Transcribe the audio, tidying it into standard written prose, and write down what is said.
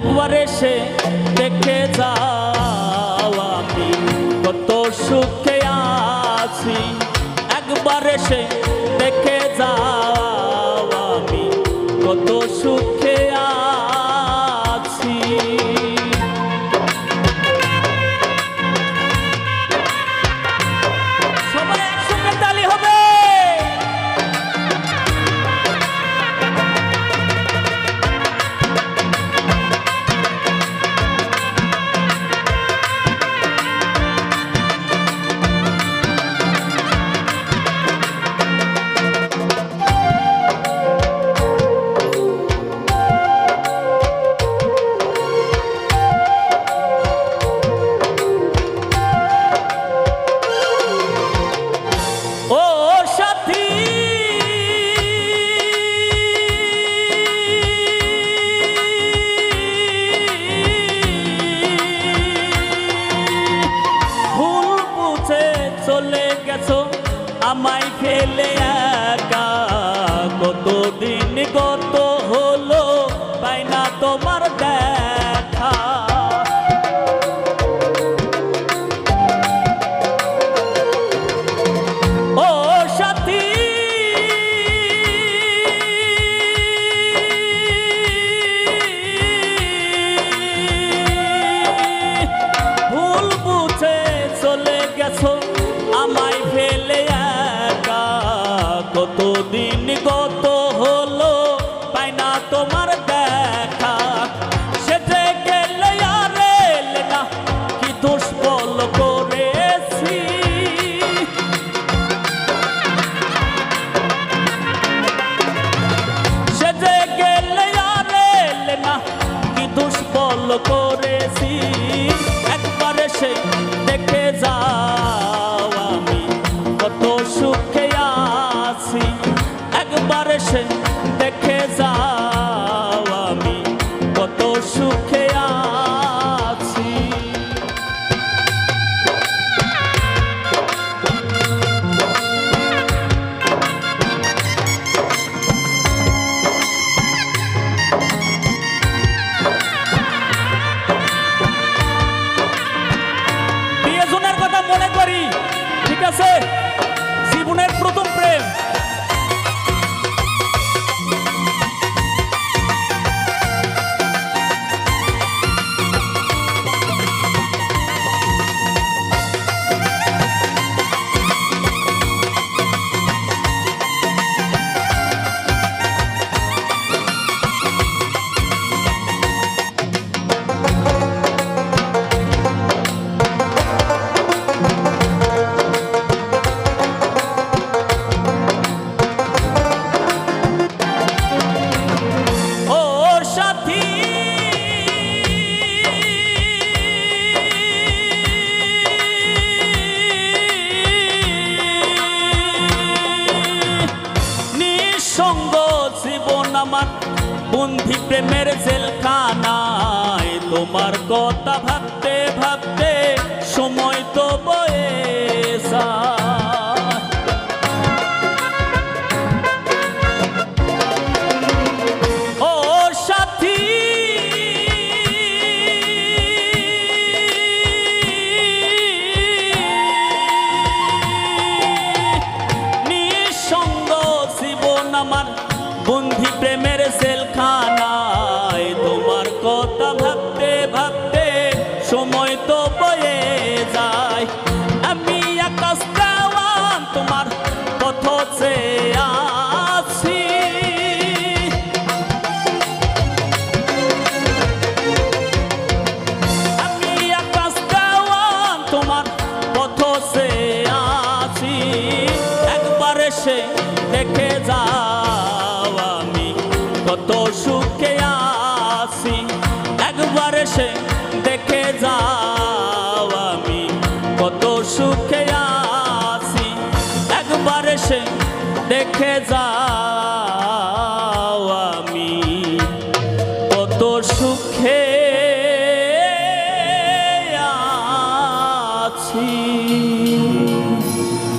একবার এসে দেখে যাও আমি কত সুখে আছি। একবার এসে দেখে যাও আমি কত সুখে আছি। সবাই একসঙ্গে তালি হবে। চলে গেছো আমায় ফেলে একা, কতদিন কত হলো পাই না তোমার দেখা। ও সাথী ভুল বুঝে চলে গেছো আমায় ফেলে একা, কতদিন কত হলো পাই না তোমার দেখা। সেজে গেলে আর এলে না, কি দোষ বল করেছি। সেজে গেলে আর এলে না, কি দোষ বল করেছি। একবার এসে দেখে যাও আমি কত সুখে আছি। একবার এসে দেখে যাও আমি কত সুখে আছি। প্রিয়জনের কথা মনে করি, ঠিক আছে? জীবনের প্রথম প্রেম। সঙ্গ জীবন আমার বন্ধি প্রেমের জেলখানায়, তোমার কথা ভাবতে ভাবতে সময় তো বয়ে যায়। ও সাথী নিঃসঙ্গ জীবন আমার বন্ধি প্রেমের জেলখানায়, তোমার কথা ভাবতে ভাবতে সময় তো বয়ে যায়। আমি আকাশ দেওয়ান তোমার পথ চেয়ে আছি। আমি আকাশ দেওয়ান তোমার পথ চেয়ে আছি। একবার এসে দেখে যাও আমি কত সুখে আছি। একবার এসে দেখে যাও আমি কত সুখে আছি। একবার এসে দেখে যাও।